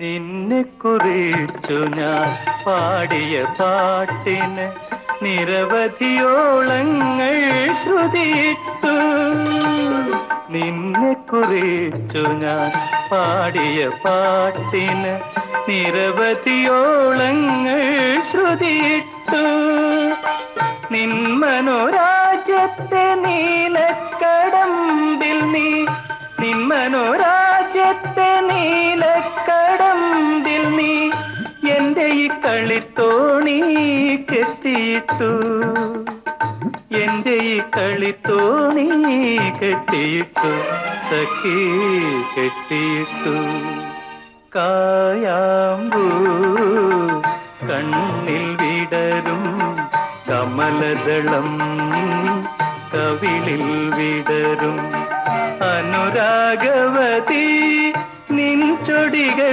നിന്നെ കുറിച്ചു ഞാൻ പാടിയ പാട്ടിന് നിരവധിയോളങ്ങൾ ശ്രുതിയിട്ടു. നിന്നെ കുറിച്ചു ഞാൻ പാടിയ പാട്ടിന് നിരവധിയോളങ്ങൾ ശ്രുതിയിട്ടു. നിൻ മനോരാജ്യത്തെ നീലക്കടമ്പിൽ നീ, നിൻ മനോരാജ്യത്തെ നീലക്കടമ്പിൽ നീ എന്റെ ഈ കളിത്തോണി കെട്ടിയിട്ടു. എന്റെ ഈ കളിത്തോണി കെട്ടിയിട്ടു, സഖി കെട്ടിയിട്ടു. കായാമ്പൂ കണ്ണിൽ വിടരും കമലദളം കവിളിൽ വിടരും അനുരാഗവതി നിൻ ചൊടികൾ